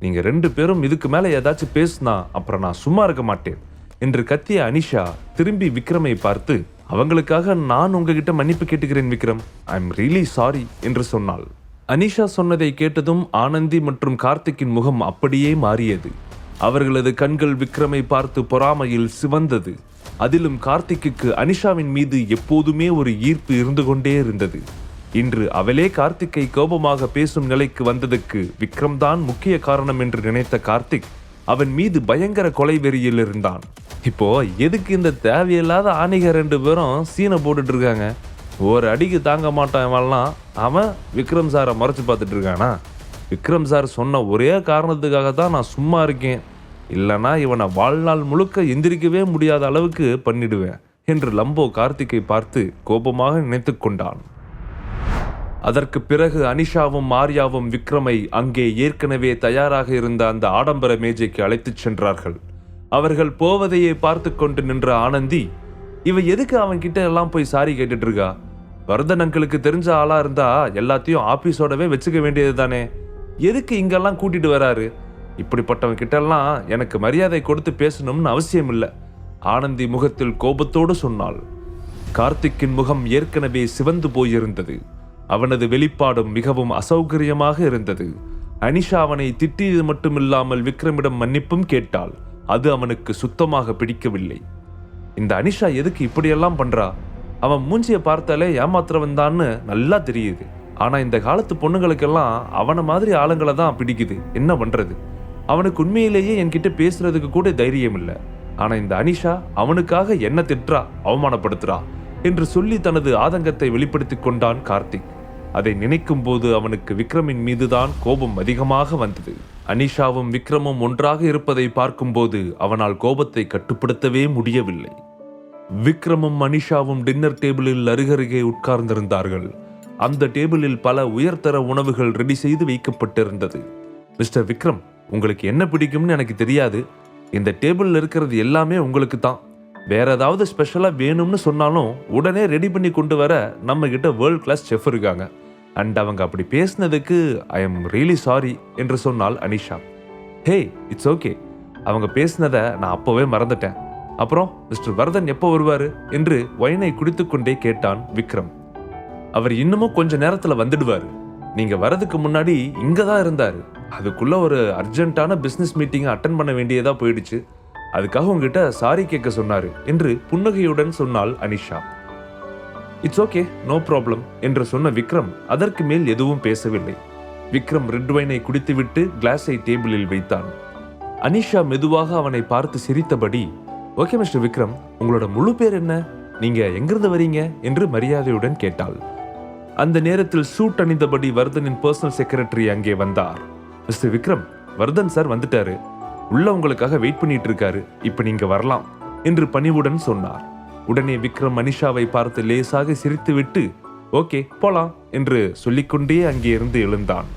நீங்க 2 பேரும் இதுக்கு மேல ஏதாச்சும் பேசுனா அப்புறம் நான் சும்மா இருக்க மாட்டேன் என்று கத்திய அனிஷா திரும்பி விக்ரமை பார்த்து, அவங்களுக்காக நான் உங்ககிட்ட மன்னிப்பு கேட்டுக்கிறேன் Vikram, I am really sorry என்று சொன்னாள். அனிஷா சொன்னதை கேட்டதும் ஆனந்தி மற்றும் கார்த்திக்கின் முகம் அப்படியே மாறியது. அவர்களது கண்கள் விக்ரமை பார்த்து பொறாமையில் சிவந்தது. அதிலும் கார்த்திக்கு அனிஷாவின் மீது எப்போதுமே ஒரு ஈர்ப்பு இருந்து கொண்டே இருந்தது. இன்று அவளே கார்த்திக்கை கோபமாக பேசும் நிலைக்கு வந்ததுக்கு விக்ரம் தான் முக்கிய காரணம் என்று நினைத்த கார்த்திக் அவன் மீது பயங்கர கொலை வெறியில் இருந்தான். இப்போ எதுக்கு இந்த தேவையில்லாத ஆணிக 2 பேரும் சீனை போட்டுட்டு இருக்காங்க? ஒரு அடிக்கு தாங்க மாட்டான் இவன்லாம். அவன் விக்ரம் சாரை மறைச்சு பார்த்துட்டு இருக்கானா? விக்ரம் சார் சொன்ன ஒரே காரணத்துக்காக தான் நான் சும்மா இருக்கேன், இல்லைனா இவனை வாழ்நாள் முழுக்க எந்திரிக்கவே முடியாத அளவுக்கு பண்ணிடுவேன் என்று லம்போ கார்த்திக்கை பார்த்து கோபமாக நினைத்து கொண்டான். அதற்கு பிறகு அனிஷாவும் ஆர்யாவும் விக்ரமை அங்கே ஏற்கனவே தயாராக இருந்த அந்த ஆடம்பர மேஜைக்கு அழைத்துச் சென்றார்கள். அவர்கள் போவதையே பார்த்து கொண்டு நின்ற ஆனந்தி, இவ எதுக்கு அவன் கிட்ட எல்லாம் போய் சாரி கேட்டுட்டு இருக்கா? வர்தன் அங்கிளுக்கு தெரிஞ்ச ஆளா இருந்தா எல்லாத்தையும் ஆபீஸோடவே வச்சுக்க வேண்டியது தானே, எதுக்கு இங்கெல்லாம் கூட்டிட்டு வராரு? இப்படிப்பட்டவன் கிட்ட எல்லாம் எனக்கு மரியாதை கொடுத்து பேசணும்னு அவசியம் இல்லை. ஆனந்தி முகத்தில் கோபத்தோடு சொன்னாள். கார்த்திக்கின் முகம் ஏற்கனவே சிவந்து போயிருந்தது. அவனது வெளிப்பாடும் மிகவும் அசௌகரியமாக இருந்தது. அனிஷா அவனை திட்டியது மட்டுமில்லாமல் விக்ரமிடம் மன்னிப்பும் கேட்டாள். அது அவனுக்கு சுத்தமாக பிடிக்கவில்லை. இந்த அனிஷா எதுக்கு இப்படியெல்லாம் பண்றா? அவன் மூஞ்சியை பார்த்தாலே ஏமாத்துறவன் தான்னு நல்லா தெரியுது. ஆனா இந்த காலத்து பொண்ணுங்களுக்கெல்லாம் அவனை மாதிரி ஆளுங்களை தான் பிடிக்குது. என்ன பண்றது? அவனுக்கு உண்மையிலேயே என்கிட்ட பேசுறதுக்கு கூட தைரியம் இல்லை. ஆனா இந்த அனிஷா அவனுக்காக என்ன திட்டுறா, அவமானப்படுத்துறா என்று சொல்லி தனது ஆதங்கத்தை வெளிப்படுத்திக் கொண்டான் கார்த்திக். அதை நினைக்கும் போது அவனுக்கு விக்ரமின் மீதுதான் கோபம் அதிகமாக வந்தது. அனிஷாவும் விக்ரமும் ஒன்றாக இருப்பதை பார்க்கும்போது அவனால் கோபத்தை கட்டுப்படுத்தவே முடியவில்லை. விக்ரமும் அனிஷாவும் டின்னர் டேபிளில் அருகருகே உட்கார்ந்திருந்தார்கள். அந்த டேபிளில் பல உயர்தர உணவுகள் ரெடி செய்து வைக்கப்பட்டிருந்தது. மிஸ்டர் விக்ரம், உங்களுக்கு என்ன பிடிக்கும்னு எனக்கு தெரியாது. இந்த டேபிளில் இருக்கிறது எல்லாமே உங்களுக்கு தான். வேற ஏதாவது ஸ்பெஷலா வேணும்னு சொன்னாலும் உடனே ரெடி பண்ணி கொண்டு வர நம்ம கிட்ட வேர்ல்ட் கிளாஸ் செஃப் இருக்காங்க. அண்ட் அவங்க அப்படி பேசினதுக்கு ஐ எம் ரியலி சாரி என்று சொன்னாள் அனிஷா. ஹே, இட்ஸ் ஓகே, அவங்க பேசினதை நான் அப்போவே மறந்துட்டேன். அப்புறம் மிஸ்டர் வர்தன் எப்போ வருவாரு என்று ஒயினை குடித்துக்கொண்டே கேட்டான் விக்ரம். அவர் இன்னமும் கொஞ்ச நேரத்துல வந்துடுவாரு. நீங்க வரதுக்கு முன்னாடி இங்க தான் இருந்தாரு. அதுக்குள்ள ஒரு அர்ஜென்ட்டான பிசினஸ் மீட்டிங்கை அட்டன் பண்ண வேண்டியதா போயிடுச்சு. அதுக்காக உங்ககிட்ட சாரி கேட்க சொன்னாரு என்று புன்னகையுடன் சொன்னாள் Anisha. It's okay, no problem என்று சொன்ன விக்ரம் அதற்கு மேல் எதுவும் பேசவில்லை. விக்ரம் ரெட் வைனை குடித்துவிட்டு கிளாஸை டேபிளில் வைத்தான். அனிஷா மெதுவாக அவனை பார்த்து சிரித்தபடி, ஓகே மிஸ்டர் விக்ரம், உங்களோட முழு பேர் என்ன? நீங்க எங்கிருந்து வரீங்க என்று மரியாதையுடன் கேட்டாள். அந்த நேரத்தில் சூட் அணிந்தபடி வர்தனின் பர்சனல் செக்ரட்டரி அங்கே வந்தார். மிஸ்டர் விக்ரம், வர்தன் சார் வந்துட்டாரு, உள்ள உங்களுக்காக வெயிட் பண்ணிட்டு இருக்காரு, இப்ப நீங்க வரலாம் என்று பணிவுடன் சொன்னார். உடனே விக்ரம் அனிஷாவை பார்த்து லேசாக சிரித்துவிட்டு ஓகே போலாம் என்று சொல்லிக்கொண்டே அங்கே இருந்து எழுந்தான்.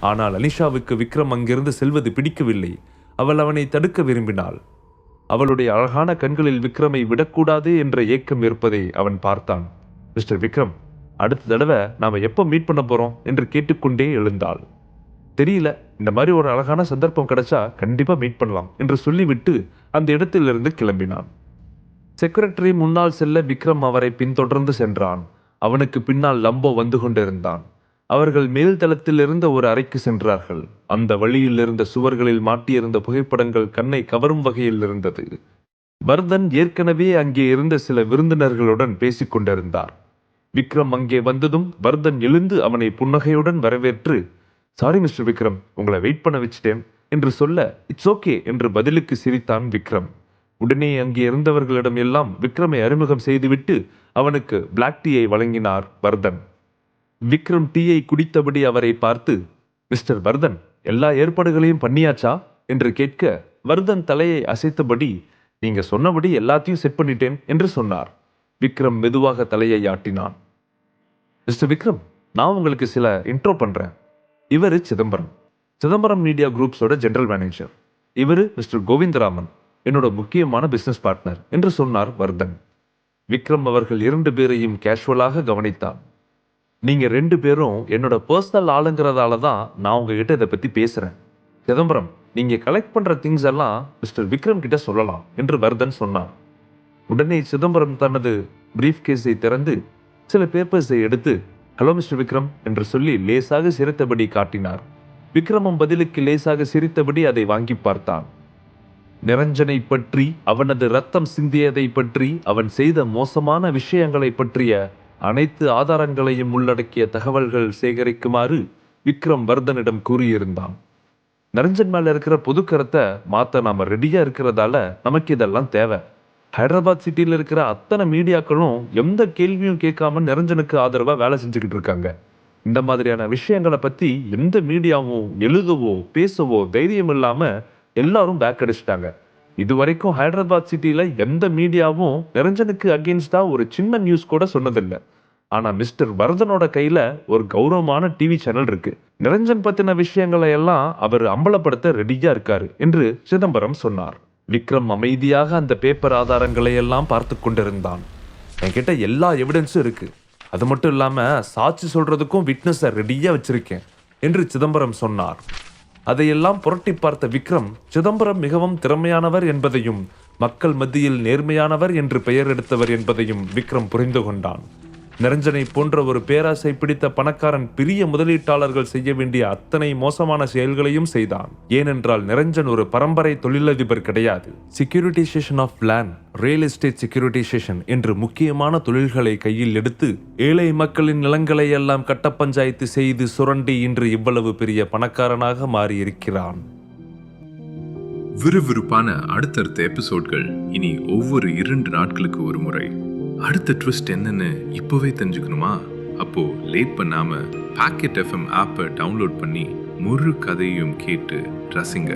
ஆனால் அனிஷாவுக்கு விக்ரம் அங்கிருந்து செல்வது பிடிக்கவில்லை. அவள் அவனை தடுக்க விரும்பினாள். அவளுடைய அழகான கண்களில் விக்ரமை விடக்கூடாது என்ற ஏக்கம் இருப்பதை அவன் பார்த்தான். மிஸ்டர் விக்ரம், அடுத்த தடவை நாம எப்போ மீட் பண்ண போறோம் என்று கேட்டுக்கொண்டே எழுந்தாள். தெரியல, இந்த மாதிரி ஒரு அழகான சந்தர்ப்பம் கிடைச்சா கண்டிப்பா மீட் பண்ணலாம் என்று சொல்லிவிட்டு அந்த இடத்திலிருந்து கிளம்பினான். செக்ரட்டரி முன்னால் செல்ல விக்ரம் அவரை பின்தொடர்ந்து சென்றான். அவனுக்கு பின்னால் லம்போ வந்து கொண்டிருந்தான். அவர்கள் மேல்தளத்தில் இருந்த ஒரு அறைக்கு சென்றார்கள். அந்த வழியில் இருந்த சுவர்களில் மாட்டியிருந்த புகைப்படங்கள் கண்ணை கவரும் வகையில் இருந்தது. வர்தன் ஏற்கனவே அங்கே இருந்த சில விருந்தினர்களுடன் பேசிக் கொண்டிருந்தார். விக்ரம் அங்கே வந்ததும் வர்தன் எழுந்து அவனை புன்னகையுடன் வரவேற்று, சாரி மிஸ்டர் விக்ரம், உங்களை வெயிட் பண்ண வச்சிட்டேன் என்று சொல்ல இட்ஸ் ஓகே என்று பதிலுக்கு சிரித்தான் விக்ரம். உடனே அங்கே இருந்தவர்களிடம் எல்லாம் விக்ரமை அறிமுகம் செய்துவிட்டு அவனுக்கு பிளாக் டீயை வழங்கினார் வர்தன். விக்ரம் டீயை குடித்தபடி அவரை பார்த்து, மிஸ்டர் வர்தன், எல்லா ஏற்பாடுகளையும் பண்ணியாச்சா என்று கேட்க வர்தன் தலையை அசைத்தபடி, நீங்க சொன்னபடி எல்லாத்தையும் செட் பண்ணிட்டேன் என்று சொன்னார். விக்ரம் மெதுவாக தலையை ஆட்டினான். மிஸ்டர் விக்ரம், நான் உங்களுக்கு சில இன்ட்ரோ பண்றேன். இவரு சிதம்பரம் மீடியா குரூப்ஸோட ஜெனரல் மேனேஜர். இவரு மிஸ்டர் கோவிந்தராமன், என்னோட முக்கியமான பிசினஸ் பார்ட்னர் என்று சொன்னார் வர்தன். விக்ரம் அவர்கள் 2 பேரையும் கேஷுவலாக கவனித்தான். நீங்க 2 பேரும் என்னோட பர்சனல் ஆளுங்கிறதால தான் நான் உங்ககிட்ட இதை பத்தி பேசுறேன். சிதம்பரம், நீங்க கலெக்ட் பண்ற திங்ஸ் எல்லாம் மிஸ்டர் விக்ரம் கிட்ட சொல்லலாம் என்று வர்தன் சொன்னார். உடனே சிதம்பரம் தனது பிரீஃப் கேஸை திறந்து சில பேப்பர்ஸை எடுத்து, ஹலோ மிஸ்டர் விக்ரம் என்று சொல்லி லேசாக சிரித்தபடி காட்டினார். விக்ரமும் பதிலுக்கு லேசாக சிரித்தபடி அதை வாங்கி பார்த்தான். நிரஞ்சனை பற்றி, அவனது ரத்தம் சிந்தியதை பற்றி, அவன் செய்த மோசமான விஷயங்களை பற்றிய அனைத்து ஆதாரங்களையும் உள்ளடக்கிய தகவல்கள் சேகரிக்குமாறு விக்ரம் வர்தனிடம் கூறியிருந்தான். நிரஞ்சன் மேல இருக்கிற பொது கருத்தை மாத்த நாம ரெடியா இருக்கிறதால நமக்கு இதெல்லாம் தேவை. ஹைதராபாத் சிட்டியில் இருக்கிற அத்தனை மீடியாக்களும் எந்த கேள்வியும் கேட்காம நிரஞ்சனுக்கு ஆதரவா வேலை செஞ்சுக்கிட்டு இருக்காங்க. இந்த மாதிரியான விஷயங்களை பத்தி எந்த மீடியாவும் எழுதவோ பேசவோ தைரியம் இல்லாம எல்லாரும் பேக் அடிச்சிட்டாங்க. இதுவரைக்கும் ஹைதராபாத் சிட்டில எந்த மீடியாவும் நிரஞ்சனுக்கு அகெயின்ஸ்டா ஒரு சின்ன நியூஸ் கூட சொன்னதில்லை. ஆனா மிஸ்டர் வர்தனோட கையில ஒரு கௌரவமான டிவி சேனல் இருக்கு. நிரஞ்சன் பத்தின விஷயங்களை எல்லாம் அவர் அம்பலப்படுத்த ரெடியா இருக்காரு என்று சிதம்பரம் சொன்னார். விக்ரம் அமைதியாக அந்த பேப்பர் ஆதாரங்களை எல்லாம் பார்த்து கொண்டிருந்தான். என்கிட்ட எல்லா எவிடன்ஸும் இருக்கு, அது மட்டும் இல்லாம சாட்சி சொல்றதுக்கும் விட்னஸை ரெடியா வச்சிருக்கேன் என்று சிதம்பரம் சொன்னார். அதையெல்லாம் புரட்டி பார்த்த விக்ரம், சிதம்பரம் மிகவும் திறமையானவர் என்பதையும் மக்கள் மத்தியில் நேர்மையானவர் என்று பெயர் எடுத்தவர் என்பதையும் விக்ரம் புரிந்து கொண்டான். நிரஞ்சனை போன்ற ஒரு பேராசை பிடித்த பணக்காரன் பெரிய முதலீட்டாளர்கள் செய்ய வேண்டிய அத்தனை மோசமான செயல்களையும் செய்தான். ஏனென்றால் நிரஞ்சன் ஒரு பரம்பரை தொழிலதிபர் கிடையாது. Securitisation of land, real estate securitisation என்று முக்கியமான தொழில்களை கையில் எடுத்து ஏழை மக்களின் நிலங்களை எல்லாம் கட்ட பஞ்சாயத்து செய்து சுரண்டி இன்று இவ்வளவு பெரிய பணக்காரனாக மாறியிருக்கிறான். விறுவிறுப்பான அடுத்தடுத்த எபிசோட்கள் இனி ஒவ்வொரு 2 நாட்களுக்கு ஒரு முறை. அடுத்த ட்விஸ்ட் என்னன்னு இப்போவே தெரிஞ்சுக்கணுமா? அப்போ லேட் பண்ணாம பாக்கெட் FM ஆப்பை டவுன்லோட் பண்ணி முழு கதையும் கேட்டு ரசிங்க.